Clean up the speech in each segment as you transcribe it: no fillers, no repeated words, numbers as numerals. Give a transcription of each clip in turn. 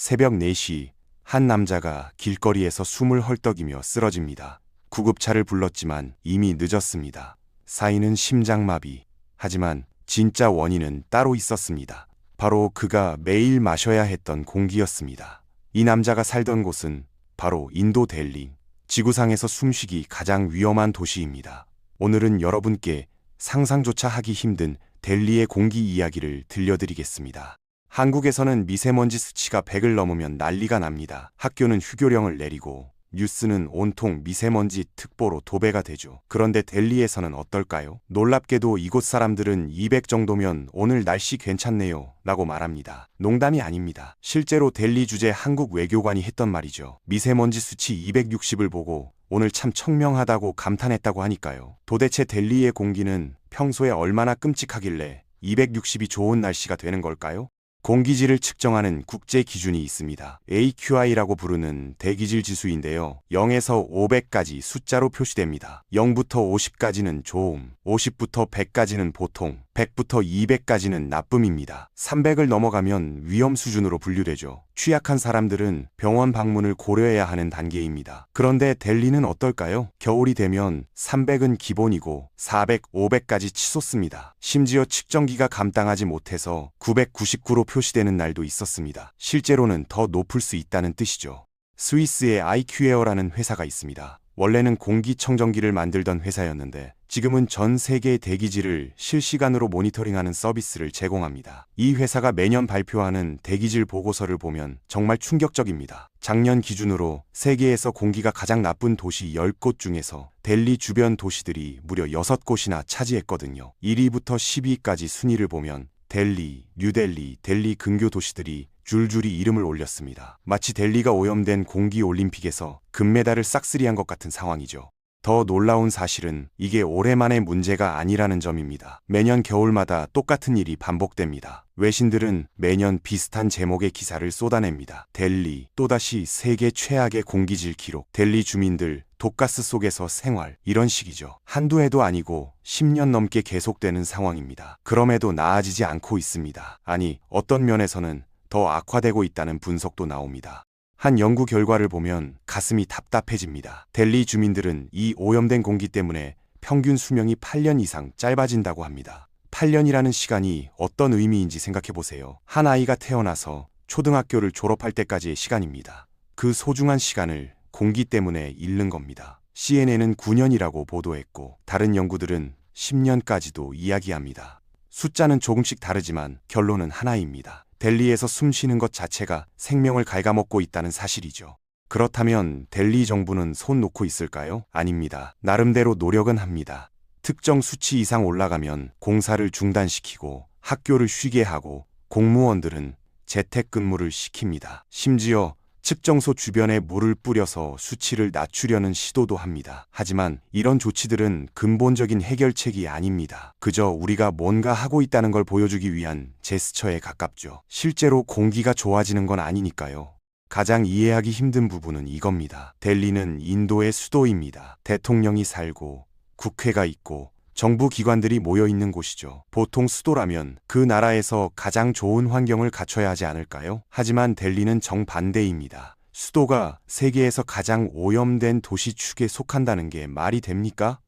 새벽 4시 한 남자가 길거리에서 숨을 헐떡이며 쓰러집니다. 구급차를 불렀지만 이미 늦었습니다. 사인은 심장마비. 하지만 진짜 원인은 따로 있었습니다. 바로 그가 매일 마셔야 했던 공기였습니다. 이 남자가 살던 곳은 바로 인도 델리, 지구상에서 숨쉬기 가장 위험한 도시입니다. 오늘은 여러분께 상상조차 하기 힘든 델리의 공기 이야기를 들려드리겠습니다. 한국에서는 미세먼지 수치가 100을 넘으면 난리가 납니다. 학교는 휴교령을 내리고 뉴스는 온통 미세먼지 특보로 도배가 되죠. 그런데 델리에서는 어떨까요? 놀랍게도 이곳 사람들은 200 정도면 오늘 날씨 괜찮네요 라고 말합니다. 농담이 아닙니다. 실제로 델리 주재 한국 외교관이 했던 말이죠. 미세먼지 수치 260을 보고 오늘 참 청명하다고 감탄했다고 하니까요. 도대체 델리의 공기는 평소에 얼마나 끔찍하길래 260이 좋은 날씨가 되는 걸까요? 공기질을 측정하는 국제 기준이 있습니다. AQI라고 부르는 대기질 지수인데요. 0에서 500까지 숫자로 표시됩니다. 0부터 50까지는 좋음, 50부터 100까지는 보통, 100부터 200까지는 나쁨입니다. 300을 넘어가면 위험 수준으로 분류되죠. 취약한 사람들은 병원 방문을 고려해야 하는 단계입니다. 그런데 델리는 어떨까요? 겨울이 되면 300은 기본이고 400, 500까지 치솟습니다. 심지어 측정기가 감당하지 못해서 999로 표시되는 날도 있었습니다. 실제로는 더 높을 수 있다는 뜻이죠. 스위스의 IQ에어라는 회사가 있습니다. 원래는 공기청정기를 만들던 회사였는데 지금은 전 세계의 대기질을 실시간으로 모니터링하는 서비스를 제공합니다. 이 회사가 매년 발표하는 대기질 보고서를 보면 정말 충격적입니다. 작년 기준으로 세계에서 공기가 가장 나쁜 도시 10곳 중에서 델리 주변 도시들이 무려 6곳이나 차지했거든요. 1위부터 10위까지 순위를 보면 델리, 뉴델리, 델리 근교 도시들이 줄줄이 이름을 올렸습니다. 마치 델리가 오염된 공기올림픽에서 금메달을 싹쓸이한 것 같은 상황이죠. 더 놀라운 사실은 이게 올해만의 문제가 아니라는 점입니다. 매년 겨울마다 똑같은 일이 반복됩니다. 외신들은 매년 비슷한 제목의 기사를 쏟아냅니다. 델리, 또다시 세계 최악의 공기질 기록, 델리 주민들, 독가스 속에서 생활, 이런 식이죠. 한두 해도 아니고 10년 넘게 계속되는 상황입니다. 그럼에도 나아지지 않고 있습니다. 아니, 어떤 면에서는 더 악화되고 있다는 분석도 나옵니다. 한 연구 결과를 보면 가슴이 답답해집니다. 델리 주민들은 이 오염된 공기 때문에 평균 수명이 8년 이상 짧아진다고 합니다. 8년이라는 시간이 어떤 의미인지 생각해보세요. 한 아이가 태어나서 초등학교를 졸업할 때까지의 시간입니다. 그 소중한 시간을 공기 때문에 잃는 겁니다. CNN은 9년이라고 보도했고 다른 연구들은 10년까지도 이야기합니다. 숫자는 조금씩 다르지만 결론은 하나입니다. 델리에서 숨 쉬는 것 자체가 생명을 갉아먹고 있다는 사실이죠. 그렇다면 델리 정부는 손 놓고 있을까요? 아닙니다. 나름대로 노력은 합니다. 특정 수치 이상 올라가면 공사를 중단시키고 학교를 쉬게 하고 공무원들은 재택근무를 시킵니다. 심지어 측정소 주변에 물을 뿌려서 수치를 낮추려는 시도도 합니다. 하지만 이런 조치들은 근본적인 해결책이 아닙니다. 그저 우리가 뭔가 하고 있다는 걸 보여주기 위한 제스처에 가깝죠. 실제로 공기가 좋아지는 건 아니니까요. 가장 이해하기 힘든 부분은 이겁니다. 델리는 인도의 수도입니다. 대통령이 살고 국회가 있고 정부 기관들이 모여 있는 곳이죠. 보통 수도라면 그 나라에서 가장 좋은 환경을 갖춰야 하지 않을까요? 하지만 델리는 정반대입니다. 수도가 세계에서 가장 오염된 도시 축에 속한다는 게 말이 됩니까?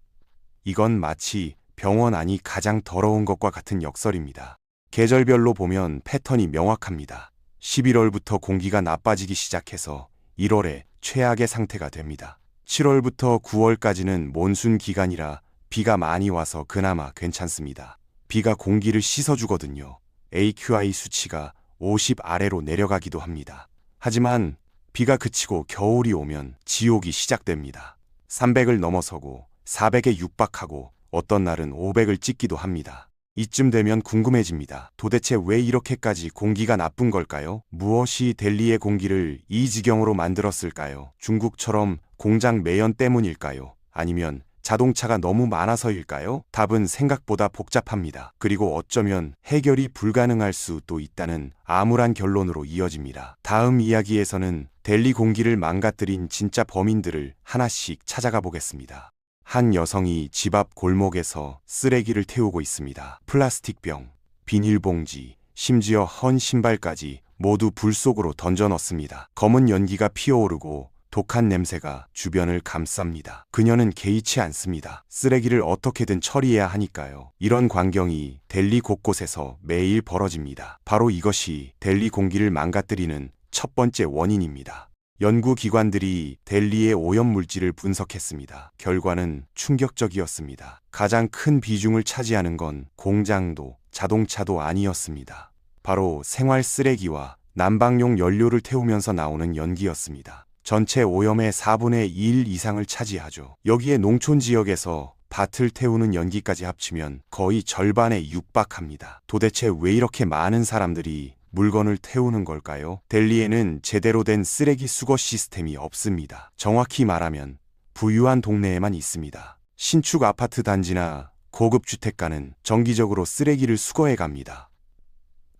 이건 마치 병원 안이 가장 더러운 것과 같은 역설입니다. 계절별로 보면 패턴이 명확합니다. 11월부터 공기가 나빠지기 시작해서 1월에 최악의 상태가 됩니다. 7월부터 9월까지는 몬순 기간이라 비가 많이 와서 그나마 괜찮습니다. 비가 공기를 씻어주거든요. AQI 수치가 50 아래로 내려가기도 합니다. 하지만 비가 그치고 겨울이 오면 지옥이 시작됩니다. 300을 넘어서고 400에 육박하고 어떤 날은 500을 찍기도 합니다. 이쯤 되면 궁금해집니다. 도대체 왜 이렇게까지 공기가 나쁜 걸까요? 무엇이 델리의 공기를 이 지경으로 만들었을까요? 중국처럼 공장 매연 때문일까요? 아니면 자동차가 너무 많아서일까요? 답은 생각보다 복잡합니다. 그리고 어쩌면 해결이 불가능할 수도 있다는 암울한 결론으로 이어집니다. 다음 이야기에서는 델리 공기를 망가뜨린 진짜 범인들을 하나씩 찾아가 보겠습니다. 한 여성이 집 앞 골목에서 쓰레기를 태우고 있습니다. 플라스틱병, 비닐봉지, 심지어 헌 신발까지 모두 불 속으로 던져 넣습니다. 검은 연기가 피어오르고 독한 냄새가 주변을 감쌉니다. 그녀는 개의치 않습니다. 쓰레기를 어떻게든 처리해야 하니까요. 이런 광경이 델리 곳곳에서 매일 벌어집니다. 바로 이것이 델리 공기를 망가뜨리는 첫 번째 원인입니다. 연구기관들이 델리의 오염물질을 분석했습니다. 결과는 충격적이었습니다. 가장 큰 비중을 차지하는 건 공장도 자동차도 아니었습니다. 바로 생활 쓰레기와 난방용 연료를 태우면서 나오는 연기였습니다. 전체 오염의 4분의 1 이상을 차지하죠. 여기에 농촌 지역에서 밭을 태우는 연기까지 합치면 거의 절반에 육박합니다. 도대체 왜 이렇게 많은 사람들이 물건을 태우는 걸까요? 델리에는 제대로 된 쓰레기 수거 시스템이 없습니다. 정확히 말하면 부유한 동네에만 있습니다. 신축 아파트 단지나 고급 주택가는 정기적으로 쓰레기를 수거해 갑니다.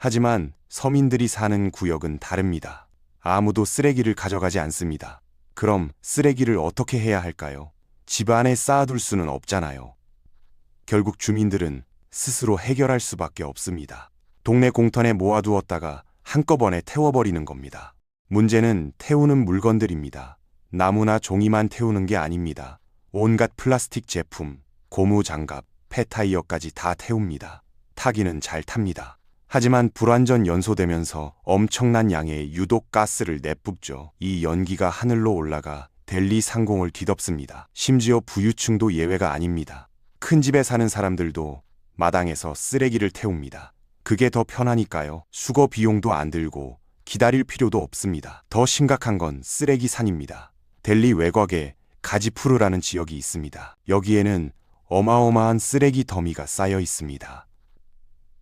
하지만 서민들이 사는 구역은 다릅니다. 아무도 쓰레기를 가져가지 않습니다. 그럼 쓰레기를 어떻게 해야 할까요? 집 안에 쌓아둘 수는 없잖아요. 결국 주민들은 스스로 해결할 수밖에 없습니다. 동네 공터에 모아두었다가 한꺼번에 태워버리는 겁니다. 문제는 태우는 물건들입니다. 나무나 종이만 태우는 게 아닙니다. 온갖 플라스틱 제품, 고무 장갑, 폐타이어까지 다 태웁니다. 타기는 잘 탑니다. 하지만 불완전 연소되면서 엄청난 양의 유독 가스를 내뿜죠. 이 연기가 하늘로 올라가 델리 상공을 뒤덮습니다. 심지어 부유층도 예외가 아닙니다. 큰 집에 사는 사람들도 마당에서 쓰레기를 태웁니다. 그게 더 편하니까요. 수거 비용도 안 들고 기다릴 필요도 없습니다. 더 심각한 건 쓰레기산입니다. 델리 외곽에 가지푸르라는 지역이 있습니다. 여기에는 어마어마한 쓰레기 더미가 쌓여 있습니다.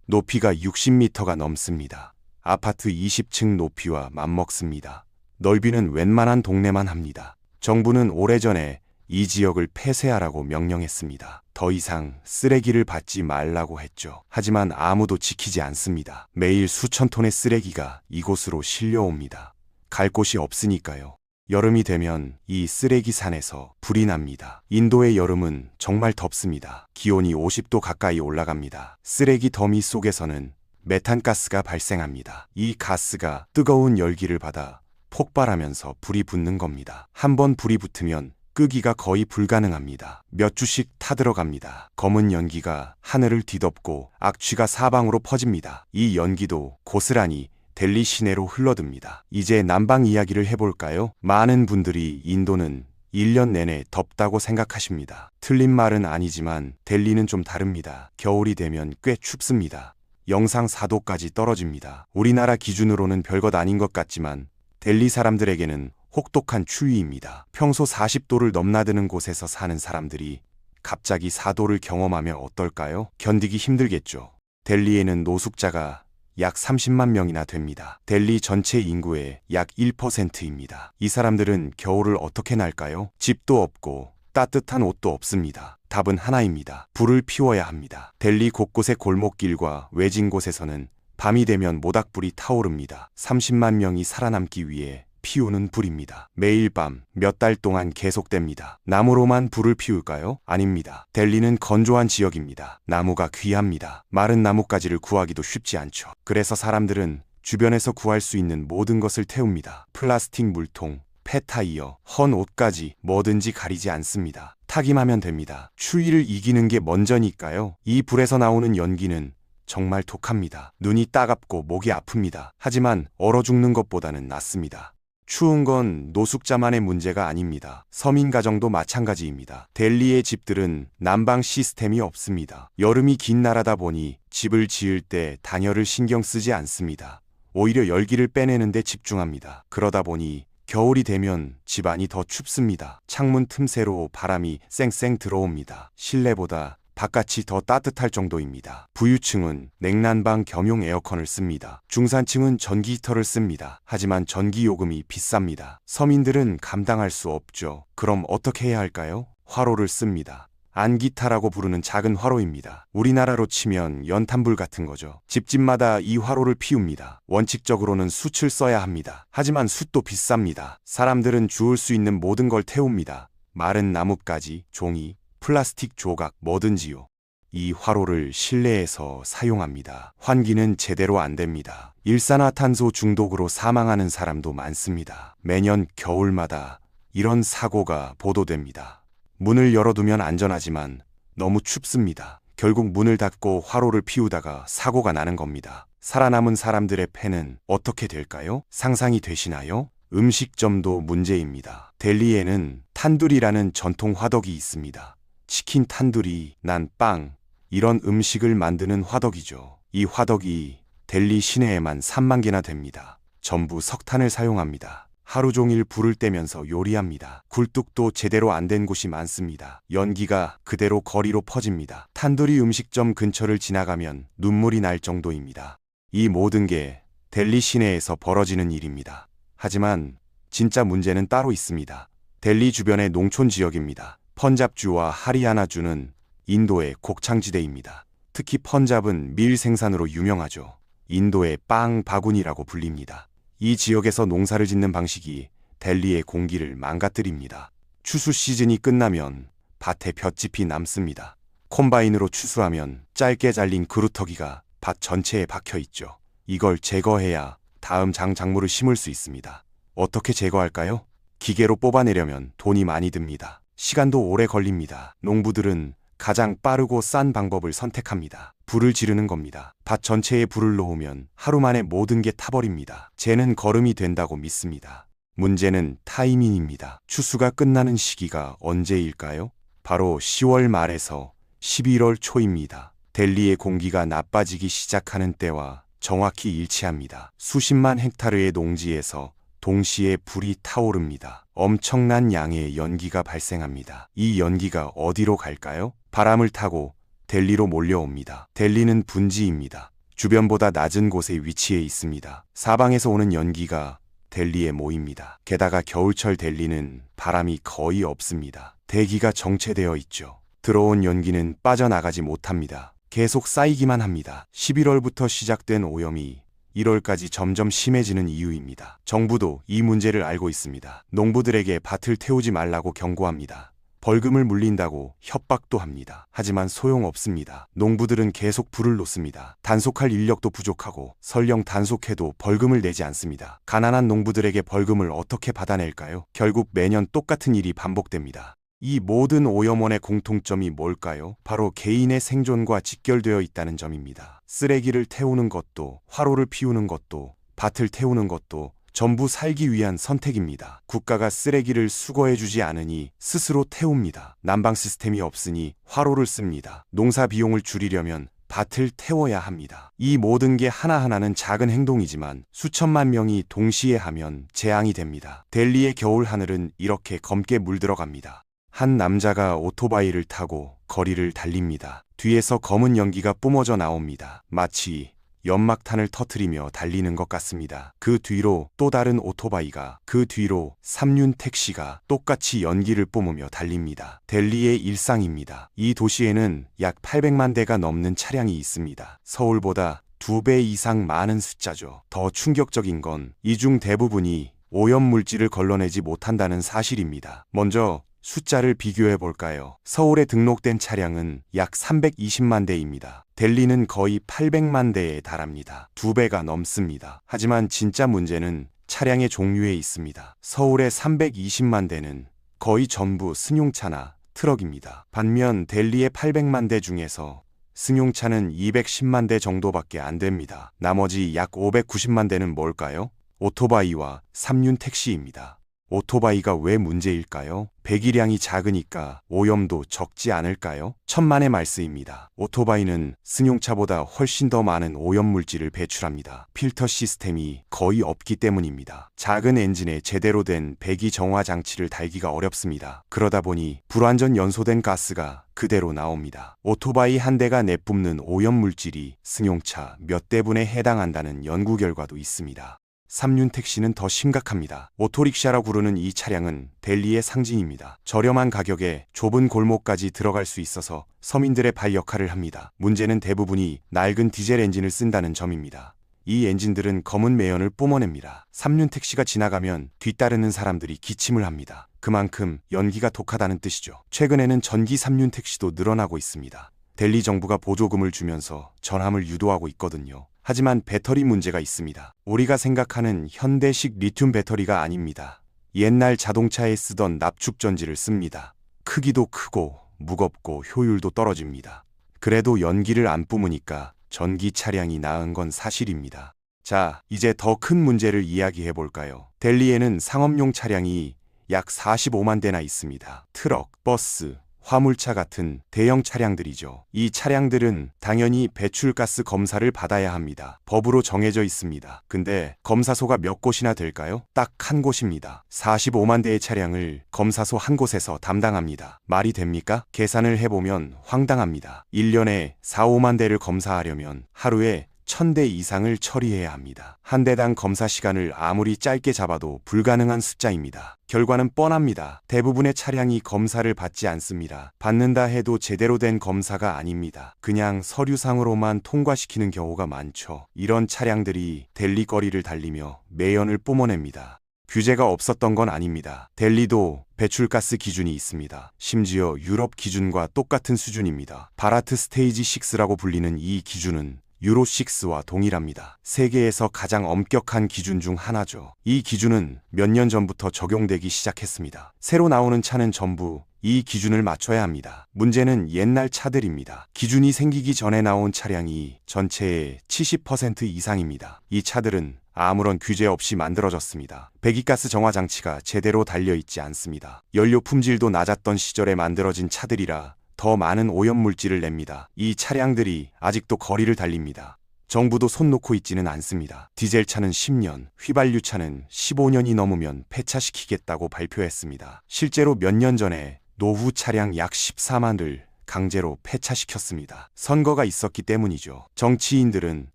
높이가 60m가 넘습니다. 아파트 20층 높이와 맞먹습니다. 넓이는 웬만한 동네만 합니다. 정부는 오래전에 이 지역을 폐쇄하라고 명령했습니다. 더 이상 쓰레기를 받지 말라고 했죠. 하지만 아무도 지키지 않습니다. 매일 수천 톤의 쓰레기가 이곳으로 실려옵니다. 갈 곳이 없으니까요. 여름이 되면 이 쓰레기산에서 불이 납니다. 인도의 여름은 정말 덥습니다. 기온이 50도 가까이 올라갑니다. 쓰레기 더미 속에서는 메탄가스가 발생합니다. 이 가스가 뜨거운 열기를 받아 폭발하면서 불이 붙는 겁니다. 한번 불이 붙으면 끄기가 거의 불가능합니다. 몇 주씩 타들어갑니다. 검은 연기가 하늘을 뒤덮고 악취가 사방으로 퍼집니다. 이 연기도 고스란히 델리 시내로 흘러듭니다. 이제 난방 이야기를 해볼까요? 많은 분들이 인도는 1년 내내 덥다고 생각하십니다. 틀린 말은 아니지만 델리는 좀 다릅니다. 겨울이 되면 꽤 춥습니다. 영상 4도까지 떨어집니다. 우리나라 기준으로는 별것 아닌 것 같지만 델리 사람들에게는 혹독한 추위입니다. 평소 40도를 넘나드는 곳에서 사는 사람들이 갑자기 4도를 경험하면 어떨까요? 견디기 힘들겠죠. 델리에는 노숙자가 약 30만 명이나 됩니다. 델리 전체 인구의 약 1%입니다. 이 사람들은 겨울을 어떻게 날까요? 집도 없고 따뜻한 옷도 없습니다. 답은 하나입니다. 불을 피워야 합니다. 델리 곳곳의 골목길과 외진 곳에서는 밤이 되면 모닥불이 타오릅니다. 30만 명이 살아남기 위해 피우는 불입니다. 매일 밤 몇 달 동안 계속됩니다. 나무로만 불을 피울까요? 아닙니다. 델리는 건조한 지역입니다. 나무가 귀합니다. 마른 나뭇가지를 구하기도 쉽지 않죠. 그래서 사람들은 주변에서 구할 수 있는 모든 것을 태웁니다. 플라스틱 물통, 폐타이어, 헌 옷까지 뭐든지 가리지 않습니다. 타기만 하면 됩니다. 추위를 이기는 게 먼저니까요. 이 불에서 나오는 연기는 정말 독합니다. 눈이 따갑고 목이 아픕니다. 하지만 얼어 죽는 것보다는 낫습니다. 추운 건 노숙자만의 문제가 아닙니다. 서민 가정도 마찬가지입니다. 델리의 집들은 난방 시스템이 없습니다. 여름이 긴 나라다 보니 집을 지을 때 단열을 신경 쓰지 않습니다. 오히려 열기를 빼내는 데 집중합니다. 그러다 보니 겨울이 되면 집안이 더 춥습니다. 창문 틈새로 바람이 쌩쌩 들어옵니다. 실내보다 바깥이 더 따뜻할 정도입니다. 부유층은 냉난방 겸용 에어컨을 씁니다. 중산층은 전기 히터를 씁니다. 하지만 전기 요금이 비쌉니다. 서민들은 감당할 수 없죠. 그럼 어떻게 해야 할까요? 화로를 씁니다. 안기타라고 부르는 작은 화로입니다. 우리나라로 치면 연탄불 같은 거죠. 집집마다 이 화로를 피웁니다. 원칙적으로는 숯을 써야 합니다. 하지만 숯도 비쌉니다. 사람들은 주울 수 있는 모든 걸 태웁니다. 마른 나뭇가지, 종이, 플라스틱 조각, 뭐든지요. 이 화로를 실내에서 사용합니다. 환기는 제대로 안 됩니다. 일산화탄소 중독으로 사망하는 사람도 많습니다. 매년 겨울마다 이런 사고가 보도됩니다. 문을 열어두면 안전하지만 너무 춥습니다. 결국 문을 닫고 화로를 피우다가 사고가 나는 겁니다. 살아남은 사람들의 폐는 어떻게 될까요? 상상이 되시나요? 음식점도 문제입니다. 델리에는 탄두리라는 전통 화덕이 있습니다. 치킨 탄두리, 난 빵, 이런 음식을 만드는 화덕이죠. 이 화덕이 델리 시내에만 3만 개나 됩니다. 전부 석탄을 사용합니다. 하루 종일 불을 떼면서 요리합니다. 굴뚝도 제대로 안 된 곳이 많습니다. 연기가 그대로 거리로 퍼집니다. 탄두리 음식점 근처를 지나가면 눈물이 날 정도입니다. 이 모든 게 델리 시내에서 벌어지는 일입니다. 하지만 진짜 문제는 따로 있습니다. 델리 주변의 농촌 지역입니다. 펀잡주와 하리야나주는 인도의 곡창지대입니다. 특히 펀잡은 밀 생산으로 유명하죠. 인도의 빵 바구니라고 불립니다. 이 지역에서 농사를 짓는 방식이 델리의 공기를 망가뜨립니다. 추수 시즌이 끝나면 밭에 볏짚이 남습니다. 콤바인으로 추수하면 짧게 잘린 그루터기가 밭 전체에 박혀 있죠. 이걸 제거해야 다음 작물을 심을 수 있습니다. 어떻게 제거할까요? 기계로 뽑아내려면 돈이 많이 듭니다. 시간도 오래 걸립니다. 농부들은 가장 빠르고 싼 방법을 선택합니다. 불을 지르는 겁니다. 밭 전체에 불을 놓으면 하루 만에 모든 게 타버립니다. 쟤는 거름이 된다고 믿습니다. 문제는 타이밍입니다. 추수가 끝나는 시기가 언제일까요? 바로 10월 말에서 11월 초입니다. 델리의 공기가 나빠지기 시작하는 때와 정확히 일치합니다. 수십만 헥타르의 농지에서 동시에 불이 타오릅니다. 엄청난 양의 연기가 발생합니다. 이 연기가 어디로 갈까요? 바람을 타고 델리로 몰려옵니다. 델리는 분지입니다. 주변보다 낮은 곳에 위치해 있습니다. 사방에서 오는 연기가 델리에 모입니다. 게다가 겨울철 델리는 바람이 거의 없습니다. 대기가 정체되어 있죠. 들어온 연기는 빠져나가지 못합니다. 계속 쌓이기만 합니다. 11월부터 시작된 오염이 1월까지 점점 심해지는 이유입니다. 정부도 이 문제를 알고 있습니다. 농부들에게 밭을 태우지 말라고 경고합니다. 벌금을 물린다고 협박도 합니다. 하지만 소용없습니다. 농부들은 계속 불을 놓습니다. 단속할 인력도 부족하고 설령 단속해도 벌금을 내지 않습니다. 가난한 농부들에게 벌금을 어떻게 받아낼까요? 결국 매년 똑같은 일이 반복됩니다. 이 모든 오염원의 공통점이 뭘까요? 바로 개인의 생존과 직결되어 있다는 점입니다. 쓰레기를 태우는 것도, 화로를 피우는 것도, 밭을 태우는 것도 전부 살기 위한 선택입니다. 국가가 쓰레기를 수거해주지 않으니 스스로 태웁니다. 난방 시스템이 없으니 화로를 씁니다. 농사 비용을 줄이려면 밭을 태워야 합니다. 이 모든 게 하나하나는 작은 행동이지만 수천만 명이 동시에 하면 재앙이 됩니다. 델리의 겨울 하늘은 이렇게 검게 물들어갑니다. 한 남자가 오토바이를 타고 거리를 달립니다. 뒤에서 검은 연기가 뿜어져 나옵니다. 마치 연막탄을 터뜨리며 달리는 것 같습니다. 그 뒤로 또 다른 오토바이가, 그 뒤로 3륜 택시가 똑같이 연기를 뿜으며 달립니다. 델리의 일상입니다. 이 도시에는 약 800만 대가 넘는 차량이 있습니다. 서울보다 2배 이상 많은 숫자죠. 더 충격적인 건 이 중 대부분이 오염물질을 걸러내지 못한다는 사실입니다. 먼저 숫자를 비교해 볼까요? 서울에 등록된 차량은 약 320만 대입니다. 델리는 거의 800만 대에 달합니다. 2배가 넘습니다. 하지만 진짜 문제는 차량의 종류에 있습니다. 서울의 320만 대는 거의 전부 승용차나 트럭입니다. 반면 델리의 800만 대 중에서 승용차는 210만 대 정도밖에 안 됩니다. 나머지 약 590만 대는 뭘까요? 오토바이와 3륜 택시입니다. 오토바이가 왜 문제일까요? 배기량이 작으니까 오염도 적지 않을까요? 천만의 말씀입니다. 오토바이는 승용차보다 훨씬 더 많은 오염물질을 배출합니다. 필터 시스템이 거의 없기 때문입니다. 작은 엔진에 제대로 된 배기 정화 장치를 달기가 어렵습니다. 그러다 보니 불완전 연소된 가스가 그대로 나옵니다. 오토바이 한 대가 내뿜는 오염물질이 승용차 몇 대분에 해당한다는 연구 결과도 있습니다. 3륜 택시는 더 심각합니다. 오토릭샤라 부르는 이 차량은 델리의 상징입니다. 저렴한 가격에 좁은 골목까지 들어갈 수 있어서 서민들의 발 역할을 합니다. 문제는 대부분이 낡은 디젤 엔진을 쓴다는 점입니다. 이 엔진들은 검은 매연을 뿜어냅니다. 3륜 택시가 지나가면 뒤따르는 사람들이 기침을 합니다. 그만큼 연기가 독하다는 뜻이죠. 최근에는 전기 3륜 택시도 늘어나고 있습니다. 델리 정부가 보조금을 주면서 전함을 유도하고 있거든요. 하지만 배터리 문제가 있습니다. 우리가 생각하는 현대식 리튬 배터리가 아닙니다. 옛날 자동차에 쓰던 납축전지를 씁니다. 크기도 크고 무겁고 효율도 떨어집니다. 그래도 연기를 안 뿜으니까 전기 차량이 나은 건 사실입니다. 자, 이제 더 큰 문제를 이야기해 볼까요? 델리에는 상업용 차량이 약 45만 대나 있습니다. 트럭, 버스, 화물차 같은 대형 차량들이죠. 이 차량들은 당연히 배출가스 검사를 받아야 합니다. 법으로 정해져 있습니다. 근데 검사소가 몇 곳이나 될까요? 딱 한 곳입니다. 45만 대의 차량을 검사소 한 곳에서 담당합니다. 말이 됩니까? 계산을 해보면 황당합니다. 1년에 4, 5만 대를 검사하려면 하루에 1000대 이상을 처리해야 합니다. 한 대당 검사 시간을 아무리 짧게 잡아도 불가능한 숫자입니다. 결과는 뻔합니다. 대부분의 차량이 검사를 받지 않습니다. 받는다 해도 제대로 된 검사가 아닙니다. 그냥 서류상으로만 통과시키는 경우가 많죠. 이런 차량들이 델리 거리를 달리며 매연을 뿜어냅니다. 규제가 없었던 건 아닙니다. 델리도 배출가스 기준이 있습니다. 심지어 유럽 기준과 똑같은 수준입니다. 바라트 스테이지 6라고 불리는 이 기준은 유로6와 동일합니다. 세계에서 가장 엄격한 기준 중 하나죠. 이 기준은 몇 년 전부터 적용되기 시작했습니다. 새로 나오는 차는 전부 이 기준을 맞춰야 합니다. 문제는 옛날 차들입니다. 기준이 생기기 전에 나온 차량이 전체의 70% 이상입니다. 이 차들은 아무런 규제 없이 만들어졌습니다. 배기가스 정화 장치가 제대로 달려있지 않습니다. 연료 품질도 낮았던 시절에 만들어진 차들이라 더 많은 오염물질을 냅니다. 이 차량들이 아직도 거리를 달립니다. 정부도 손 놓고 있지는 않습니다. 디젤차는 10년, 휘발유차는 15년이 넘으면 폐차시키겠다고 발표했습니다. 실제로 몇 년 전에 노후 차량 약 14만을 강제로 폐차시켰습니다. 선거가 있었기 때문이죠. 정치인들은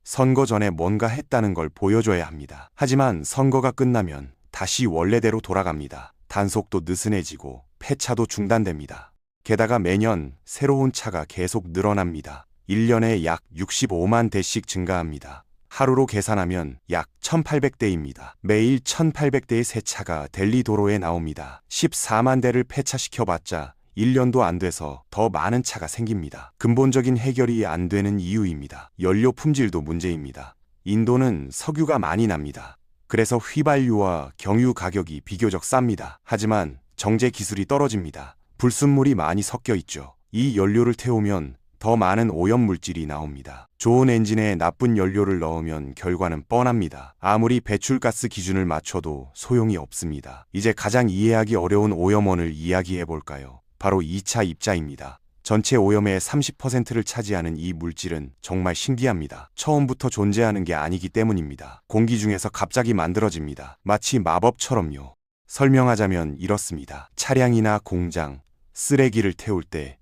선거 전에 뭔가 했다는 걸 보여줘야 합니다. 하지만 선거가 끝나면 다시 원래대로 돌아갑니다. 단속도 느슨해지고 폐차도 중단됩니다. 게다가 매년 새로운 차가 계속 늘어납니다. 1년에 약 65만 대씩 증가합니다. 하루로 계산하면 약 1800대입니다. 매일 1800대의 새 차가 델리 도로에 나옵니다. 14만 대를 폐차시켜봤자 1년도 안 돼서 더 많은 차가 생깁니다. 근본적인 해결이 안 되는 이유입니다. 연료 품질도 문제입니다. 인도는 석유가 많이 납니다. 그래서 휘발유와 경유 가격이 비교적 쌉니다. 하지만 정제 기술이 떨어집니다. 불순물이 많이 섞여 있죠. 이 연료를 태우면 더 많은 오염물질이 나옵니다. 좋은 엔진에 나쁜 연료를 넣으면 결과는 뻔합니다. 아무리 배출가스 기준을 맞춰도 소용이 없습니다. 이제 가장 이해하기 어려운 오염원을 이야기해 볼까요? 바로 2차 입자입니다. 전체 오염의 30%를 차지하는 이 물질은 정말 신기합니다. 처음부터 존재하는 게 아니기 때문입니다. 공기 중에서 갑자기 만들어집니다. 마치 마법처럼요. 설명하자면 이렇습니다. 차량이나 공장, 쓰레기를 태울 때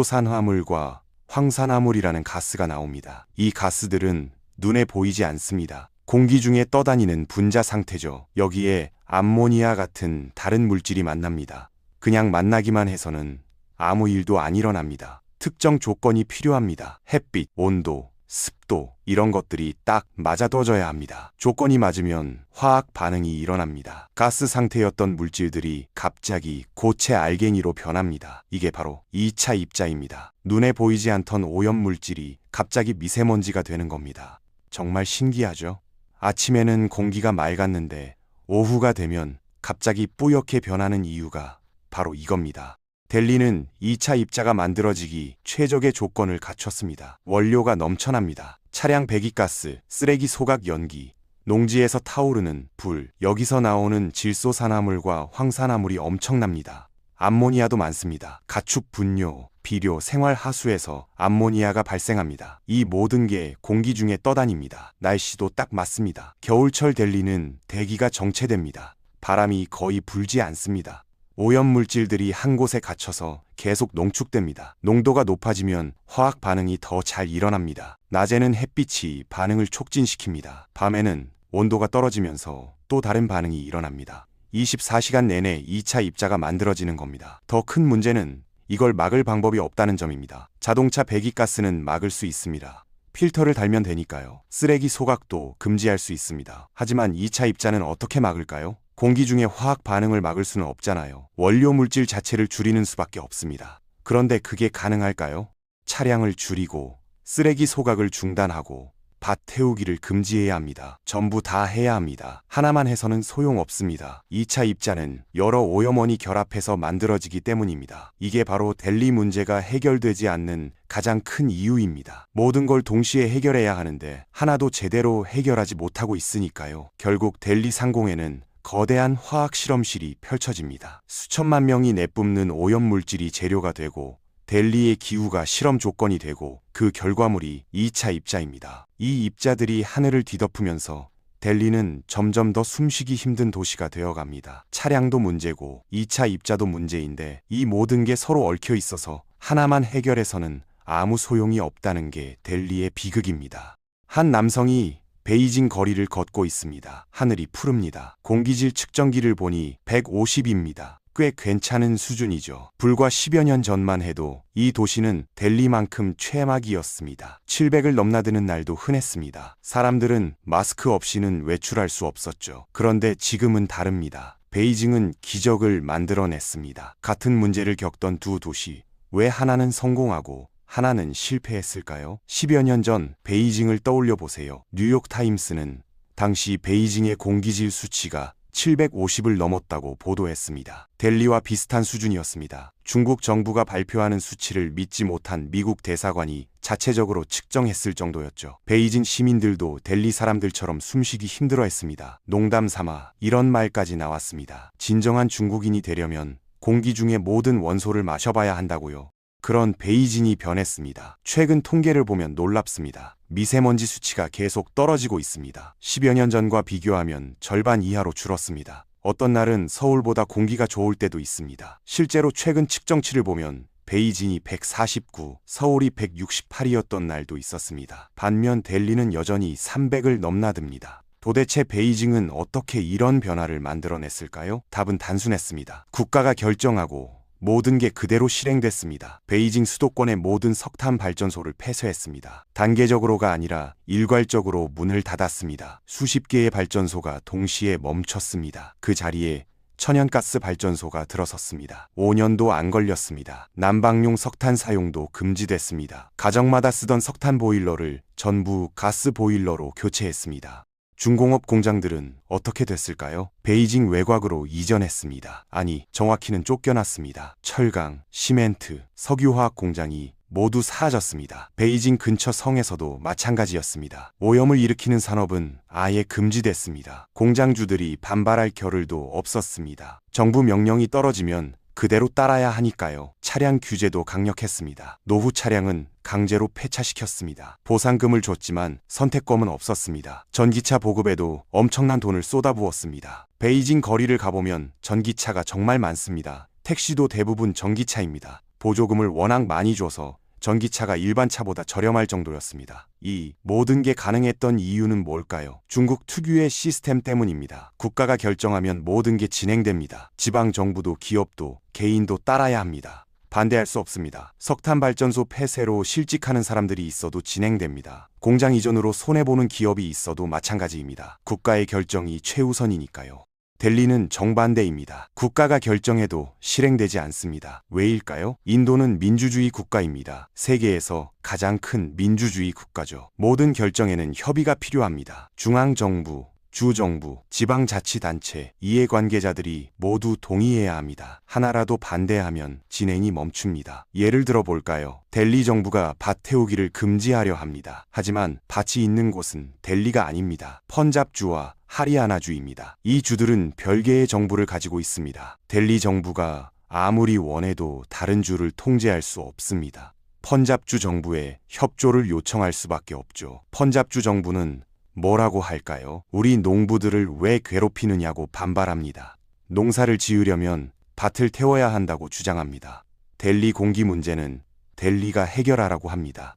질소산화물과 황산화물이라는 가스가 나옵니다. 이 가스들은 눈에 보이지 않습니다. 공기 중에 떠다니는 분자 상태죠. 여기에 암모니아 같은 다른 물질이 만납니다. 그냥 만나기만 해서는 아무 일도 안 일어납니다. 특정 조건이 필요합니다. 햇빛, 온도, 습도 이런 것들이 딱 맞아떨어져야 합니다. 조건이 맞으면 화학 반응이 일어납니다. 가스 상태였던 물질들이 갑자기 고체 알게니로 변합니다. 이게 바로 2차 입자입니다. 눈에 보이지 않던 오염물질이 갑자기 미세먼지가 되는 겁니다. 정말 신기하죠? 아침에는 공기가 맑았는데 오후가 되면 갑자기 뿌옇게 변하는 이유가 바로 이겁니다. 델리는 2차 입자가 만들어지기 최적의 조건을 갖췄습니다. 원료가 넘쳐납니다. 차량 배기가스, 쓰레기 소각 연기, 농지에서 타오르는 불, 여기서 나오는 질소산화물과 황산화물이 엄청납니다. 암모니아도 많습니다. 가축 분뇨, 비료, 생활 하수에서 암모니아가 발생합니다. 이 모든 게 공기 중에 떠다닙니다. 날씨도 딱 맞습니다. 겨울철 델리는 대기가 정체됩니다. 바람이 거의 불지 않습니다. 오염물질들이 한 곳에 갇혀서 계속 농축됩니다. 농도가 높아지면 화학 반응이 더 잘 일어납니다. 낮에는 햇빛이 반응을 촉진시킵니다. 밤에는 온도가 떨어지면서 또 다른 반응이 일어납니다. 24시간 내내 2차 입자가 만들어지는 겁니다. 더 큰 문제는 이걸 막을 방법이 없다는 점입니다. 자동차 배기가스는 막을 수 있습니다. 필터를 달면 되니까요. 쓰레기 소각도 금지할 수 있습니다. 하지만 2차 입자는 어떻게 막을까요? 공기 중에 화학 반응을 막을 수는 없잖아요. 원료 물질 자체를 줄이는 수밖에 없습니다. 그런데 그게 가능할까요? 차량을 줄이고 쓰레기 소각을 중단하고 밭 태우기를 금지해야 합니다. 전부 다 해야 합니다. 하나만 해서는 소용없습니다. 2차 입자는 여러 오염원이 결합해서 만들어지기 때문입니다. 이게 바로 델리 문제가 해결되지 않는 가장 큰 이유입니다. 모든 걸 동시에 해결해야 하는데 하나도 제대로 해결하지 못하고 있으니까요. 결국 델리 상공에는 거대한 화학 실험실이 펼쳐집니다. 수천만 명이 내뿜는 오염물질이 재료가 되고 델리의 기후가 실험 조건이 되고 그 결과물이 2차 입자입니다. 이 입자들이 하늘을 뒤덮으면서 델리는 점점 더 숨쉬기 힘든 도시가 되어갑니다. 차량도 문제고 2차 입자도 문제인데 이 모든 게 서로 얽혀 있어서 하나만 해결해서는 아무 소용이 없다는 게 델리의 비극입니다. 한 남성이 베이징 거리를 걷고 있습니다. 하늘이 푸릅니다. 공기질 측정기를 보니 150입니다. 꽤 괜찮은 수준이죠. 불과 10여 년 전만 해도 이 도시는 델리만큼 최악이었습니다. 700을 넘나드는 날도 흔했습니다. 사람들은 마스크 없이는 외출할 수 없었죠. 그런데 지금은 다릅니다. 베이징은 기적을 만들어냈습니다. 같은 문제를 겪던 두 도시, 왜 하나는 성공하고 하나는 실패했을까요? 10여 년 전 베이징을 떠올려 보세요. 뉴욕타임스는 당시 베이징의 공기질 수치가 750을 넘었다고 보도했습니다. 델리와 비슷한 수준이었습니다. 중국 정부가 발표하는 수치를 믿지 못한 미국 대사관이 자체적으로 측정했을 정도였죠. 베이징 시민들도 델리 사람들처럼 숨쉬기 힘들어했습니다. 농담 삼아 이런 말까지 나왔습니다. 진정한 중국인이 되려면 공기 중의 모든 원소를 마셔봐야 한다고요. 그런 베이징이 변했습니다. 최근 통계를 보면 놀랍습니다. 미세먼지 수치가 계속 떨어지고 있습니다. 10여 년 전과 비교하면 절반 이하로 줄었습니다. 어떤 날은 서울보다 공기가 좋을 때도 있습니다. 실제로 최근 측정치를 보면 베이징이 149, 서울이 168이었던 날도 있었습니다. 반면 델리는 여전히 300을 넘나듭니다. 도대체 베이징은 어떻게 이런 변화를 만들어냈을까요? 답은 단순했습니다. 국가가 결정하고 모든 게 그대로 실행됐습니다. 베이징 수도권의 모든 석탄 발전소를 폐쇄했습니다. 단계적으로가 아니라 일괄적으로 문을 닫았습니다. 수십 개의 발전소가 동시에 멈췄습니다. 그 자리에 천연가스 발전소가 들어섰습니다. 5년도 안 걸렸습니다. 난방용 석탄 사용도 금지됐습니다. 가정마다 쓰던 석탄 보일러를 전부 가스 보일러로 교체했습니다. 중공업 공장들은 어떻게 됐을까요? 베이징 외곽으로 이전했습니다. 아니, 정확히는 쫓겨났습니다. 철강, 시멘트, 석유화학 공장이 모두 사라졌습니다. 베이징 근처 성에서도 마찬가지였습니다. 오염을 일으키는 산업은 아예 금지됐습니다. 공장주들이 반발할 겨를도 없었습니다. 정부 명령이 떨어지면 그대로 따라야 하니까요. 차량 규제도 강력했습니다. 노후 차량은 강제로 폐차시켰습니다. 보상금을 줬지만 선택권은 없었습니다. 전기차 보급에도 엄청난 돈을 쏟아부었습니다. 베이징 거리를 가보면 전기차가 정말 많습니다. 택시도 대부분 전기차입니다. 보조금을 워낙 많이 줘서 전기차가 일반 차보다 저렴할 정도였습니다. 이 모든 게 가능했던 이유는 뭘까요? 중국 특유의 시스템 때문입니다. 국가가 결정하면 모든 게 진행됩니다. 지방 정부도 기업도 개인도 따라야 합니다. 반대할 수 없습니다. 석탄 발전소 폐쇄로 실직하는 사람들이 있어도 진행됩니다. 공장 이전으로 손해보는 기업이 있어도 마찬가지입니다. 국가의 결정이 최우선이니까요. 델리는 정반대입니다. 국가가 결정해도 실행되지 않습니다. 왜일까요? 인도는 민주주의 국가입니다. 세계에서 가장 큰 민주주의 국가죠. 모든 결정에는 협의가 필요합니다. 중앙정부, 주정부, 지방자치단체, 이해관계자들이 모두 동의해야 합니다. 하나라도 반대하면 진행이 멈춥니다. 예를 들어 볼까요? 델리 정부가 밭 태우기를 금지하려 합니다. 하지만 밭이 있는 곳은 델리가 아닙니다. 펀잡주와 하리아나주입니다. 이 주들은 별개의 정부를 가지고 있습니다. 델리 정부가 아무리 원해도 다른 주를 통제할 수 없습니다. 펀잡주 정부에 협조를 요청할 수밖에 없죠. 펀잡주 정부는 뭐라고 할까요? 우리 농부들을 왜 괴롭히느냐고 반발합니다. 농사를 지으려면 밭을 태워야 한다고 주장합니다. 델리 공기 문제는 델리가 해결하라고 합니다.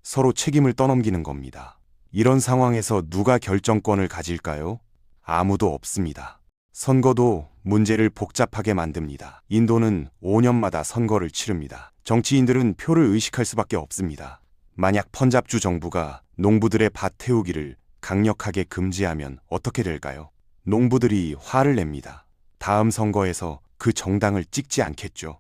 서로 책임을 떠넘기는 겁니다. 이런 상황에서 누가 결정권을 가질까요? 아무도 없습니다. 선거도 문제를 복잡하게 만듭니다. 인도는 5년마다 선거를 치릅니다. 정치인들은 표를 의식할 수밖에 없습니다. 만약 펀잡주 정부가 농부들의 밭 태우기를 강력하게 금지하면 어떻게 될까요? 농부들이 화를 냅니다. 다음 선거에서 그 정당을 찍지 않겠죠.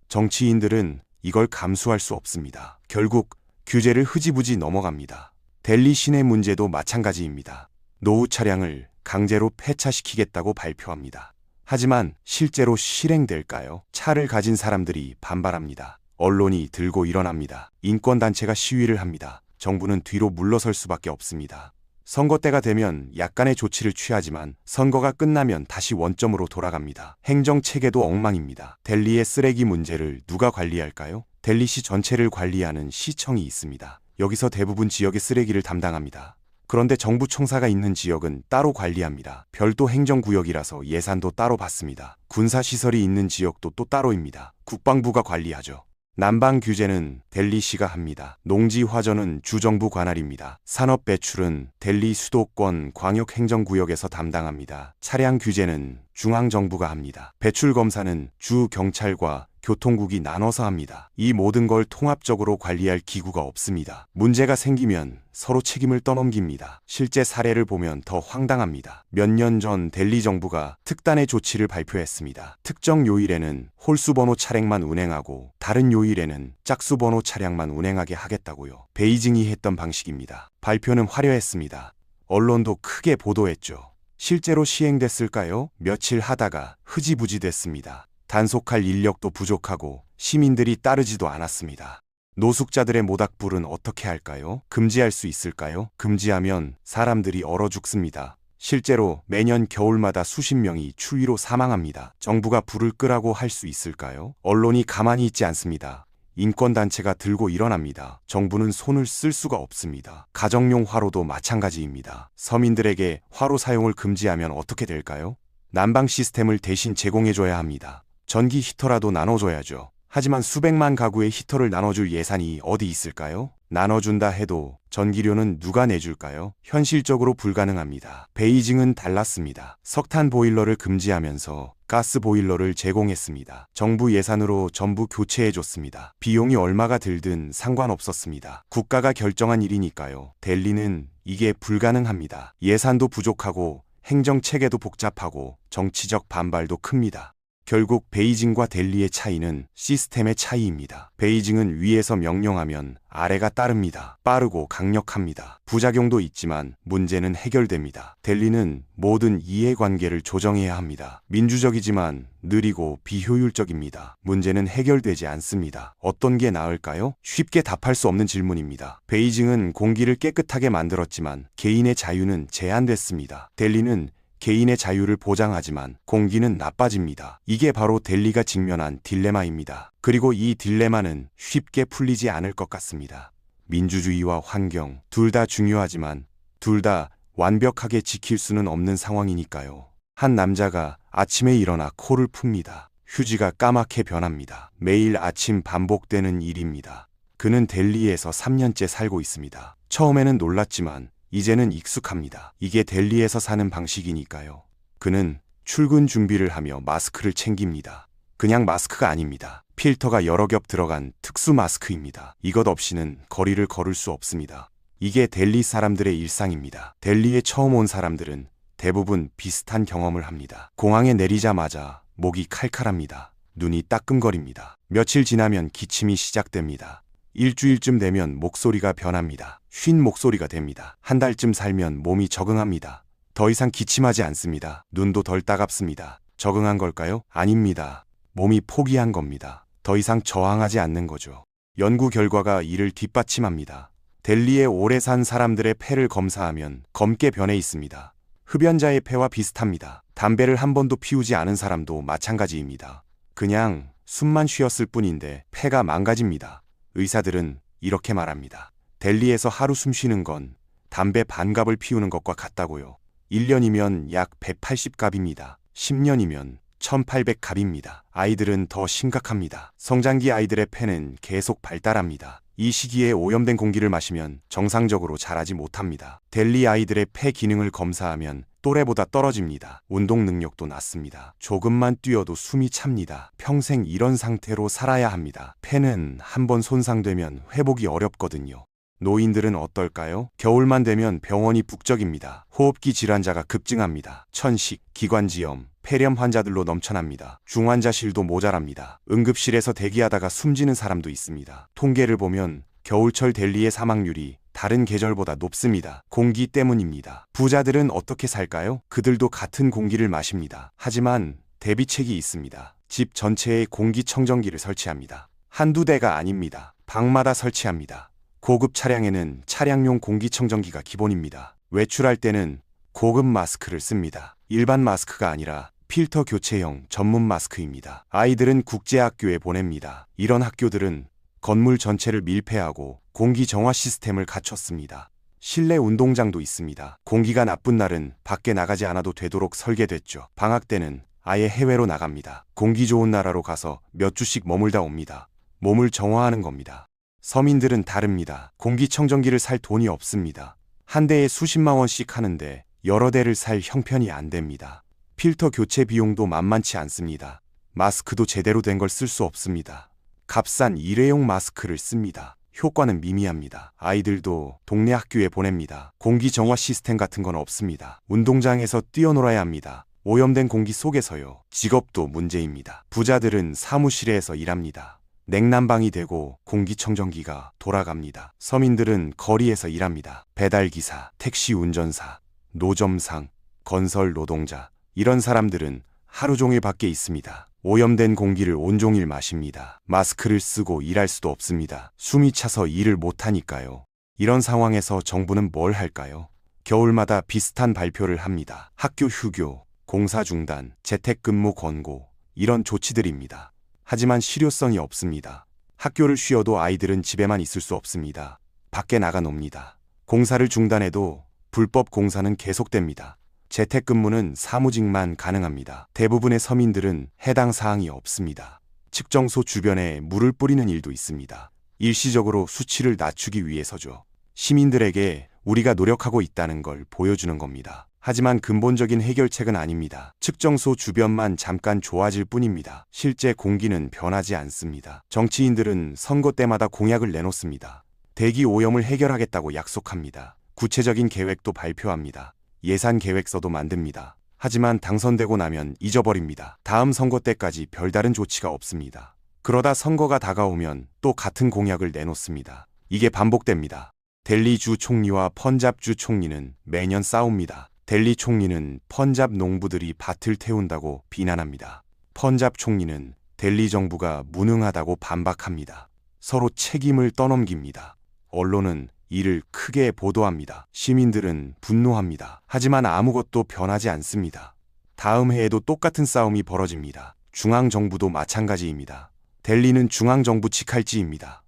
정치인들은 이걸 감수할 수 없습니다. 결국 규제를 흐지부지 넘어갑니다. 델리 시내 문제도 마찬가지입니다. 노후 차량을 강제로 폐차시키겠다고 발표합니다. 하지만 실제로 실행될까요? 차를 가진 사람들이 반발합니다. 언론이 들고 일어납니다. 인권단체가 시위를 합니다. 정부는 뒤로 물러설 수밖에 없습니다. 선거 때가 되면 약간의 조치를 취하지만 선거가 끝나면 다시 원점으로 돌아갑니다. 행정체계도 엉망입니다. 델리의 쓰레기 문제를 누가 관리할까요? 델리시 전체를 관리하는 시청이 있습니다. 여기서 대부분 지역의 쓰레기를 담당합니다. 그런데 정부 청사가 있는 지역은 따로 관리합니다. 별도 행정구역이라서 예산도 따로 받습니다. 군사시설이 있는 지역도 또 따로입니다. 국방부가 관리하죠. 난방 규제는 델리시가 합니다. 농지 화전은 주정부 관할입니다. 산업 배출은 델리 수도권 광역행정구역에서 담당합니다. 차량 규제는 중앙정부가 합니다. 배출 검사는 주 경찰과 교통국이 나눠서 합니다. 이 모든 걸 통합적으로 관리할 기구가 없습니다. 문제가 생기면 서로 책임을 떠넘깁니다. 실제 사례를 보면 더 황당합니다. 몇 년 전 델리 정부가 특단의 조치를 발표했습니다. 특정 요일에는 홀수번호 차량만 운행하고 다른 요일에는 짝수번호 차량만 운행하게 하겠다고요. 베이징이 했던 방식입니다. 발표는 화려했습니다. 언론도 크게 보도했죠. 실제로 시행됐을까요? 며칠 하다가 흐지부지 됐습니다. 단속할 인력도 부족하고 시민들이 따르지도 않았습니다. 노숙자들의 모닥불은 어떻게 할까요? 금지할 수 있을까요? 금지하면 사람들이 얼어 죽습니다. 실제로 매년 겨울마다 수십 명이 추위로 사망합니다. 정부가 불을 끄라고 할 수 있을까요? 언론이 가만히 있지 않습니다. 인권단체가 들고 일어납니다. 정부는 손을 쓸 수가 없습니다. 가정용 화로도 마찬가지입니다. 서민들에게 화로 사용을 금지하면 어떻게 될까요? 난방 시스템을 대신 제공해줘야 합니다. 전기 히터라도 나눠줘야죠. 하지만 수백만 가구의 히터를 나눠줄 예산이 어디 있을까요? 나눠준다 해도 전기료는 누가 내줄까요? 현실적으로 불가능합니다. 베이징은 달랐습니다. 석탄 보일러를 금지하면서 가스 보일러를 제공했습니다. 정부 예산으로 전부 교체해줬습니다. 비용이 얼마가 들든 상관없었습니다. 국가가 결정한 일이니까요. 델리는 이게 불가능합니다. 예산도 부족하고 행정체계도 복잡하고 정치적 반발도 큽니다. 결국 베이징과 델리의 차이는 시스템의 차이입니다. 베이징은 위에서 명령하면 아래가 따릅니다. 빠르고 강력합니다. 부작용도 있지만 문제는 해결됩니다. 델리는 모든 이해관계를 조정해야 합니다. 민주적이지만 느리고 비효율적입니다. 문제는 해결되지 않습니다. 어떤 게 나을까요? 쉽게 답할 수 없는 질문입니다. 베이징은 공기를 깨끗하게 만들었지만 개인의 자유는 제한됐습니다. 델리는 개인의 자유를 보장하지만 공기는 나빠집니다. 이게 바로 델리가 직면한 딜레마입니다. 그리고 이 딜레마는 쉽게 풀리지 않을 것 같습니다. 민주주의와 환경, 둘 다 중요하지만 둘 다 완벽하게 지킬 수는 없는 상황이니까요. 한 남자가 아침에 일어나 코를 풉니다. 휴지가 까맣게 변합니다. 매일 아침 반복되는 일입니다. 그는 델리에서 3년째 살고 있습니다. 처음에는 놀랐지만 이제는 익숙합니다. 이게 델리에서 사는 방식이니까요. 그는 출근 준비를 하며 마스크를 챙깁니다. 그냥 마스크가 아닙니다. 필터가 여러 겹 들어간 특수 마스크입니다. 이것 없이는 거리를 걸을 수 없습니다. 이게 델리 사람들의 일상입니다. 델리에 처음 온 사람들은 대부분 비슷한 경험을 합니다. 공항에 내리자마자 목이 칼칼합니다. 눈이 따끔거립니다. 며칠 지나면 기침이 시작됩니다. 일주일쯤 되면 목소리가 변합니다. 쉰 목소리가 됩니다. 한 달쯤 살면 몸이 적응합니다. 더 이상 기침하지 않습니다. 눈도 덜 따갑습니다. 적응한 걸까요? 아닙니다. 몸이 포기한 겁니다. 더 이상 저항하지 않는 거죠. 연구 결과가 이를 뒷받침합니다. 델리에 오래 산 사람들의 폐를 검사하면 검게 변해 있습니다. 흡연자의 폐와 비슷합니다. 담배를 한 번도 피우지 않은 사람도 마찬가지입니다. 그냥 숨만 쉬었을 뿐인데 폐가 망가집니다. 의사들은 이렇게 말합니다. 델리에서 하루 숨 쉬는 건 담배 반갑을 피우는 것과 같다고요. 1년이면 약 180갑입니다. 10년이면 1800갑입니다. 아이들은 더 심각합니다. 성장기 아이들의 폐는 계속 발달합니다. 이 시기에 오염된 공기를 마시면 정상적으로 자라지 못합니다. 델리 아이들의 폐 기능을 검사하면 또래보다 떨어집니다. 운동 능력도 낮습니다. 조금만 뛰어도 숨이 찹니다. 평생 이런 상태로 살아야 합니다. 폐는 한번 손상되면 회복이 어렵거든요. 노인들은 어떨까요? 겨울만 되면 병원이 북적입니다. 호흡기 질환자가 급증합니다. 천식, 기관지염, 폐렴 환자들로 넘쳐납니다. 중환자실도 모자랍니다. 응급실에서 대기하다가 숨지는 사람도 있습니다. 통계를 보면 겨울철 델리의 사망률이 다른 계절보다 높습니다. 공기 때문입니다. 부자들은 어떻게 살까요? 그들도 같은 공기를 마십니다. 하지만 대비책이 있습니다. 집 전체에 공기청정기를 설치합니다. 한두 대가 아닙니다. 방마다 설치합니다. 고급 차량에는 차량용 공기청정기가 기본입니다. 외출할 때는 고급 마스크를 씁니다. 일반 마스크가 아니라 필터 교체형 전문 마스크입니다. 아이들은 국제학교에 보냅니다. 이런 학교들은 건물 전체를 밀폐하고 공기 정화 시스템을 갖췄습니다. 실내 운동장도 있습니다. 공기가 나쁜 날은 밖에 나가지 않아도 되도록 설계됐죠. 방학 때는 아예 해외로 나갑니다. 공기 좋은 나라로 가서 몇 주씩 머물다 옵니다. 몸을 정화하는 겁니다. 서민들은 다릅니다. 공기청정기를 살 돈이 없습니다. 한 대에 수십만 원씩 하는데 여러 대를 살 형편이 안 됩니다. 필터 교체 비용도 만만치 않습니다. 마스크도 제대로 된 걸 쓸 수 없습니다. 값싼 일회용 마스크를 씁니다. 효과는 미미합니다. 아이들도 동네 학교에 보냅니다. 공기 정화 시스템 같은 건 없습니다. 운동장에서 뛰어놀아야 합니다. 오염된 공기 속에서요. 직업도 문제입니다. 부자들은 사무실에서 일합니다. 냉난방이 되고 공기청정기가 돌아갑니다. 서민들은 거리에서 일합니다. 배달기사, 택시 운전사, 노점상, 건설 노동자, 이런 사람들은 하루 종일 밖에 있습니다. 오염된 공기를 온종일 마십니다. 마스크를 쓰고 일할 수도 없습니다. 숨이 차서 일을 못하니까요. 이런 상황에서 정부는 뭘 할까요? 겨울마다 비슷한 발표를 합니다. 학교 휴교, 공사 중단, 재택근무 권고, 이런 조치들입니다. 하지만 실효성이 없습니다. 학교를 쉬어도 아이들은 집에만 있을 수 없습니다. 밖에 나가 놉니다. 공사를 중단해도 불법 공사는 계속됩니다. 재택근무는 사무직만 가능합니다. 대부분의 서민들은 해당 사항이 없습니다. 측정소 주변에 물을 뿌리는 일도 있습니다. 일시적으로 수치를 낮추기 위해서죠. 시민들에게 우리가 노력하고 있다는 걸 보여주는 겁니다. 하지만 근본적인 해결책은 아닙니다. 측정소 주변만 잠깐 좋아질 뿐입니다. 실제 공기는 변하지 않습니다. 정치인들은 선거 때마다 공약을 내놓습니다. 대기 오염을 해결하겠다고 약속합니다. 구체적인 계획도 발표합니다. 예산 계획서도 만듭니다. 하지만 당선되고 나면 잊어버립니다. 다음 선거 때까지 별다른 조치가 없습니다. 그러다 선거가 다가오면 또 같은 공약을 내놓습니다. 이게 반복됩니다. 델리 주 총리와 펀잡 주 총리는 매년 싸웁니다. 델리 총리는 펀잡 농부들이 밭을 태운다고 비난합니다. 펀잡 총리는 델리 정부가 무능하다고 반박합니다. 서로 책임을 떠넘깁니다. 언론은 이를 크게 보도합니다. 시민들은 분노합니다. 하지만 아무것도 변하지 않습니다. 다음 해에도 똑같은 싸움이 벌어집니다. 중앙정부도 마찬가지입니다. 델리는 중앙정부 직할지입니다.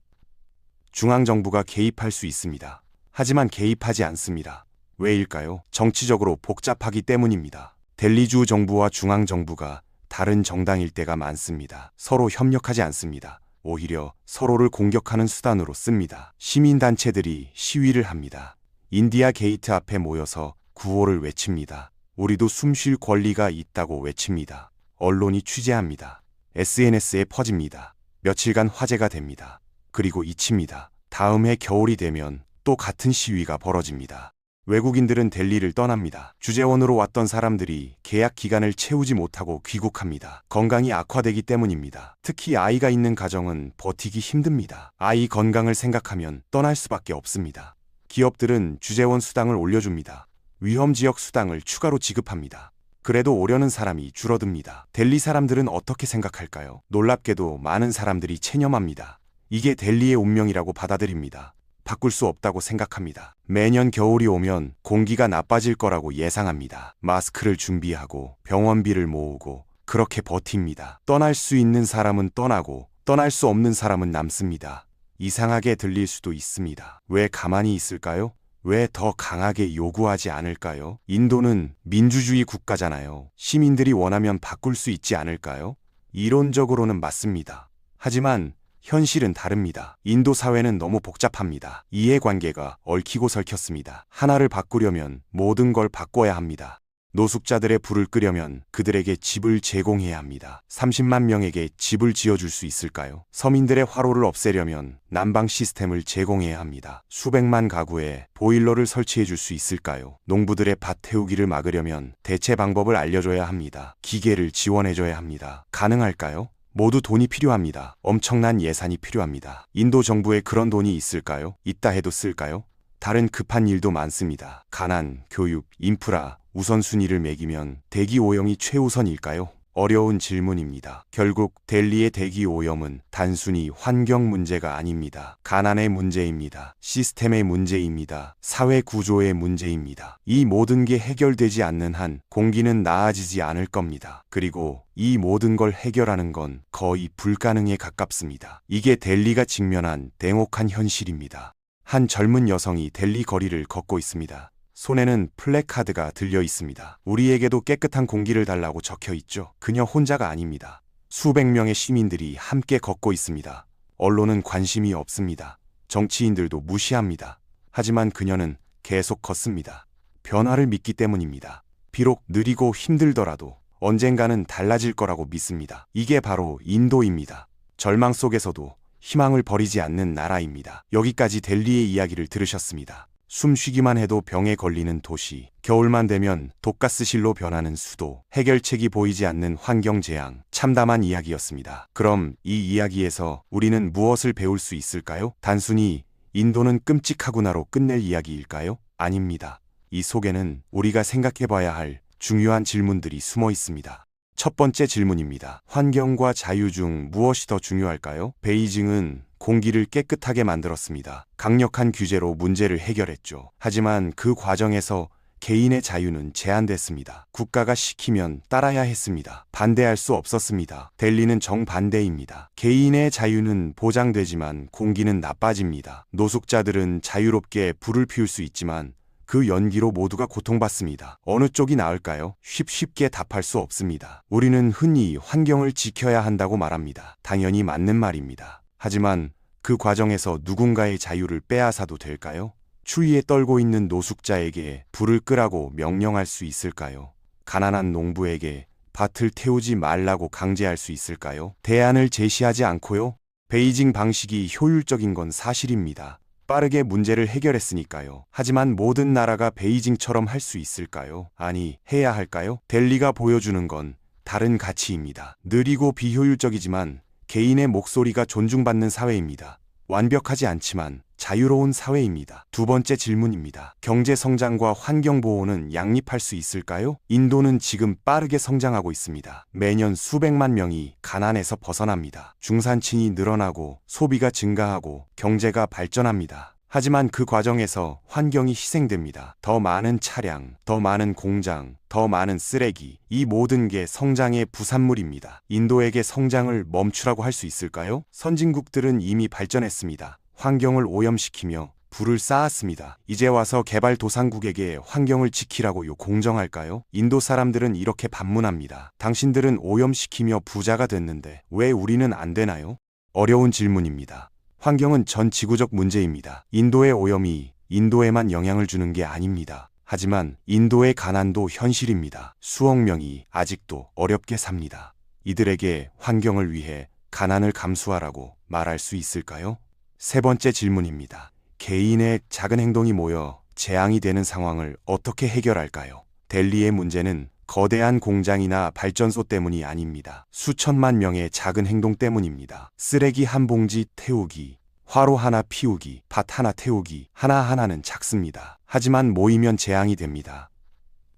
중앙정부가 개입할 수 있습니다. 하지만 개입하지 않습니다. 왜일까요? 정치적으로 복잡하기 때문입니다. 델리주 정부와 중앙정부가 다른 정당일 때가 많습니다. 서로 협력하지 않습니다. 오히려 서로를 공격하는 수단으로 씁니다. 시민단체들이 시위를 합니다. 인디아 게이트 앞에 모여서 구호를 외칩니다. 우리도 숨 쉴 권리가 있다고 외칩니다. 언론이 취재합니다. SNS에 퍼집니다. 며칠간 화제가 됩니다. 그리고 잊힙니다. 다음 해 겨울이 되면 또 같은 시위가 벌어집니다. 외국인들은 델리를 떠납니다. 주재원으로 왔던 사람들이 계약 기간을 채우지 못하고 귀국합니다. 건강이 악화되기 때문입니다. 특히 아이가 있는 가정은 버티기 힘듭니다. 아이 건강을 생각하면 떠날 수밖에 없습니다. 기업들은 주재원 수당을 올려줍니다. 위험지역 수당을 추가로 지급합니다. 그래도 오려는 사람이 줄어듭니다. 델리 사람들은 어떻게 생각할까요? 놀랍게도 많은 사람들이 체념합니다. 이게 델리의 운명이라고 받아들입니다. 바꿀 수 없다고 생각합니다. 매년 겨울이 오면 공기가 나빠질 거라고 예상합니다. 마스크를 준비하고 병원비를 모으고 그렇게 버팁니다. 떠날 수 있는 사람은 떠나고 떠날 수 없는 사람은 남습니다. 이상하게 들릴 수도 있습니다. 왜 가만히 있을까요? 왜 더 강하게 요구하지 않을까요? 인도는 민주주의 국가잖아요. 시민들이 원하면 바꿀 수 있지 않을까요? 이론적으로는 맞습니다. 하지만 현실은 다릅니다. 인도 사회는 너무 복잡합니다. 이해관계가 얽히고 설켰습니다. 하나를 바꾸려면 모든 걸 바꿔야 합니다. 노숙자들의 불을 끄려면 그들에게 집을 제공해야 합니다. 30만 명에게 집을 지어줄 수 있을까요? 서민들의 화로를 없애려면 난방 시스템을 제공해야 합니다. 수백만 가구에 보일러를 설치해 줄 수 있을까요? 농부들의 밭 태우기를 막으려면 대체 방법을 알려줘야 합니다. 기계를 지원해줘야 합니다. 가능할까요? 모두 돈이 필요합니다. 엄청난 예산이 필요합니다. 인도 정부에 그런 돈이 있을까요? 있다 해도 쓸까요? 다른 급한 일도 많습니다. 가난, 교육, 인프라, 우선순위를 매기면 대기 오염이 최우선일까요? 어려운 질문입니다. 결국 델리의 대기 오염은 단순히 환경 문제가 아닙니다. 가난의 문제입니다. 시스템의 문제입니다. 사회 구조의 문제입니다. 이 모든 게 해결되지 않는 한 공기는 나아지지 않을 겁니다. 그리고 이 모든 걸 해결하는 건 거의 불가능에 가깝습니다. 이게 델리가 직면한 냉혹한 현실입니다. 한 젊은 여성이 델리 거리를 걷고 있습니다. 손에는 플래카드가 들려 있습니다. 우리에게도 깨끗한 공기를 달라고 적혀 있죠. 그녀 혼자가 아닙니다. 수백 명의 시민들이 함께 걷고 있습니다. 언론은 관심이 없습니다. 정치인들도 무시합니다. 하지만 그녀는 계속 걷습니다. 변화를 믿기 때문입니다. 비록 느리고 힘들더라도 언젠가는 달라질 거라고 믿습니다. 이게 바로 인도입니다. 절망 속에서도 희망을 버리지 않는 나라입니다. 여기까지 델리의 이야기를 들으셨습니다. 숨쉬기만 해도 병에 걸리는 도시, 겨울만 되면 독가스실로 변하는 수도, 해결책이 보이지 않는 환경재앙, 참담한 이야기였습니다. 그럼 이 이야기에서 우리는 무엇을 배울 수 있을까요? 단순히 인도는 끔찍하구나로 끝낼 이야기일까요? 아닙니다. 이 속에는 우리가 생각해봐야 할 중요한 질문들이 숨어 있습니다. 첫 번째 질문입니다. 환경과 자유 중 무엇이 더 중요할까요? 베이징은 공기를 깨끗하게 만들었습니다. 강력한 규제로 문제를 해결했죠. 하지만 그 과정에서 개인의 자유는 제한됐습니다. 국가가 시키면 따라야 했습니다. 반대할 수 없었습니다. 델리는 정반대입니다. 개인의 자유는 보장되지만 공기는 나빠집니다. 노숙자들은 자유롭게 불을 피울 수 있지만 그 연기로 모두가 고통받습니다. 어느 쪽이 나을까요? 쉽게 답할 수 없습니다. 우리는 흔히 환경을 지켜야 한다고 말합니다. 당연히 맞는 말입니다. 하지만 그 과정에서 누군가의 자유를 빼앗아도 될까요? 추위에 떨고 있는 노숙자에게 불을 끄라고 명령할 수 있을까요? 가난한 농부에게 밭을 태우지 말라고 강제할 수 있을까요? 대안을 제시하지 않고요. 베이징 방식이 효율적인 건 사실입니다. 빠르게 문제를 해결했으니까요. 하지만 모든 나라가 베이징처럼 할 수 있을까요? 아니, 해야 할까요? 델리가 보여주는 건 다른 가치입니다. 느리고 비효율적이지만 개인의 목소리가 존중받는 사회입니다. 완벽하지 않지만 자유로운 사회입니다. 두 번째 질문입니다. 경제 성장과 환경 보호는 양립할 수 있을까요? 인도는 지금 빠르게 성장하고 있습니다. 매년 수백만 명이 가난에서 벗어납니다. 중산층이 늘어나고 소비가 증가하고 경제가 발전합니다. 하지만 그 과정에서 환경이 희생됩니다. 더 많은 차량, 더 많은 공장, 더 많은 쓰레기, 이 모든 게 성장의 부산물입니다. 인도에게 성장을 멈추라고 할 수 있을까요? 선진국들은 이미 발전했습니다. 환경을 오염시키며 불을 쌓았습니다. 이제 와서 개발도상국에게 환경을 지키라고요. 공정할까요? 인도 사람들은 이렇게 반문합니다. 당신들은 오염시키며 부자가 됐는데 왜 우리는 안 되나요? 어려운 질문입니다. 환경은 전 지구적 문제입니다. 인도의 오염이 인도에만 영향을 주는 게 아닙니다. 하지만 인도의 가난도 현실입니다. 수억 명이 아직도 어렵게 삽니다. 이들에게 환경을 위해 가난을 감수하라고 말할 수 있을까요? 세 번째 질문입니다. 개인의 작은 행동이 모여 재앙이 되는 상황을 어떻게 해결할까요? 델리의 문제는 거대한 공장이나 발전소 때문이 아닙니다. 수천만 명의 작은 행동 때문입니다. 쓰레기 한 봉지 태우기, 화로 하나 피우기, 밭 하나 태우기, 하나하나는 작습니다. 하지만 모이면 재앙이 됩니다.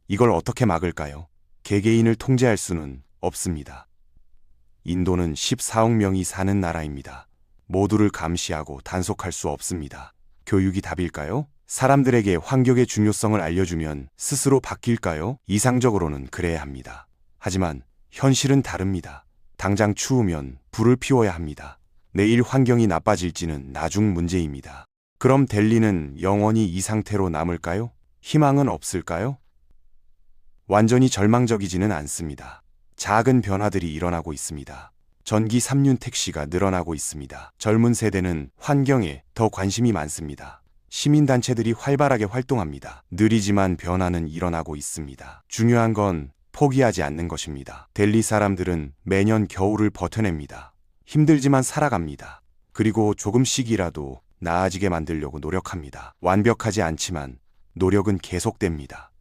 이걸 어떻게 막을까요? 개개인을 통제할 수는 없습니다. 인도는 14억 명이 사는 나라입니다. 모두를 감시하고 단속할 수 없습니다. 교육이 답일까요? 사람들에게 환경의 중요성을 알려주면 스스로 바뀔까요? 이상적으로는 그래야 합니다. 하지만 현실은 다릅니다. 당장 추우면 불을 피워야 합니다. 내일 환경이 나빠질지는 나중 문제입니다. 그럼 델리는 영원히 이 상태로 남을까요? 희망은 없을까요? 완전히 절망적이지는 않습니다. 작은 변화들이 일어나고 있습니다. 전기 3륜 택시가 늘어나고 있습니다. 젊은 세대는 환경에 더 관심이 많습니다. 시민단체들이 활발하게 활동합니다. 느리지만 변화는 일어나고 있습니다. 중요한 건 포기하지 않는 것입니다. 델리 사람들은 매년 겨울을 버텨냅니다. 힘들지만 살아갑니다. 그리고 조금씩이라도 나아지게 만들려고 노력합니다. 완벽하지 않지만 노력은 계속됩니다.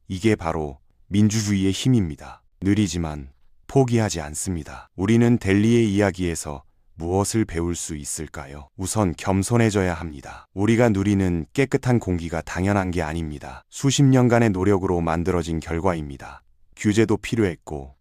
이게 바로 민주주의의 힘입니다. 느리지만 포기하지 않습니다. 우리는 델리의 이야기에서 무엇을 배울 수 있을까요? 우선 겸손해져야 합니다. 우리가 누리는 깨끗한 공기가 당연한 게 아닙니다. 수십 년간의 노력으로 만들어진 결과입니다. 규제도 필요했고,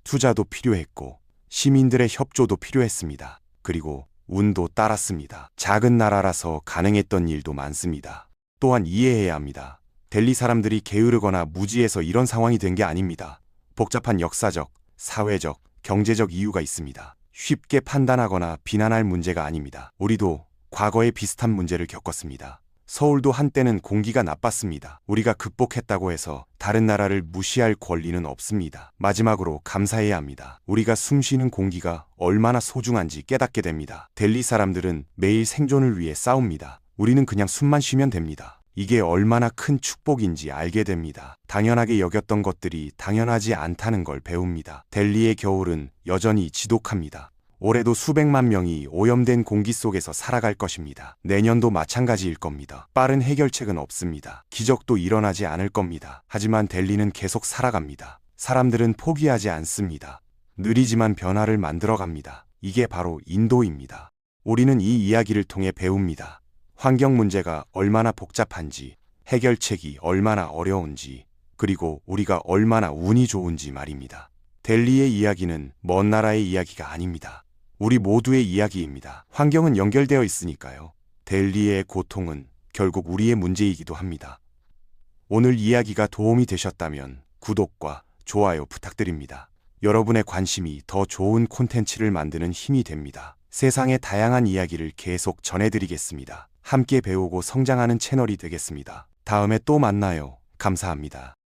투자도 필요했고, 시민들의 협조도 필요했습니다. 그리고 운도 따랐습니다. 작은 나라라서 가능했던 일도 많습니다. 또한 이해해야 합니다. 델리 사람들이 게으르거나 무지해서 이런 상황이 된 게 아닙니다. 복잡한 역사적, 사회적, 경제적 이유가 있습니다. 쉽게 판단하거나 비난할 문제가 아닙니다. 우리도 과거에 비슷한 문제를 겪었습니다. 서울도 한때는 공기가 나빴습니다. 우리가 극복했다고 해서 다른 나라를 무시할 권리는 없습니다. 마지막으로 감사해야 합니다. 우리가 숨쉬는 공기가 얼마나 소중한지 깨닫게 됩니다. 델리 사람들은 매일 생존을 위해 싸웁니다. 우리는 그냥 숨만 쉬면 됩니다. 이게 얼마나 큰 축복인지 알게 됩니다. 당연하게 여겼던 것들이 당연하지 않다는 걸 배웁니다. 델리의 겨울은 여전히 지독합니다. 올해도 수백만 명이 오염된 공기 속에서 살아갈 것입니다. 내년도 마찬가지일 겁니다. 빠른 해결책은 없습니다. 기적도 일어나지 않을 겁니다. 하지만 델리는 계속 살아갑니다. 사람들은 포기하지 않습니다. 느리지만 변화를 만들어갑니다. 이게 바로 인도입니다. 우리는 이 이야기를 통해 배웁니다. 환경 문제가 얼마나 복잡한지, 해결책이 얼마나 어려운지, 그리고 우리가 얼마나 운이 좋은지 말입니다. 델리의 이야기는 먼 나라의 이야기가 아닙니다. 우리 모두의 이야기입니다. 환경은 연결되어 있으니까요. 델리의 고통은 결국 우리의 문제이기도 합니다. 오늘 이야기가 도움이 되셨다면 구독과 좋아요 부탁드립니다. 여러분의 관심이 더 좋은 콘텐츠를 만드는 힘이 됩니다. 세상의 다양한 이야기를 계속 전해드리겠습니다. 함께 배우고 성장하는 채널이 되겠습니다. 다음에 또 만나요. 감사합니다.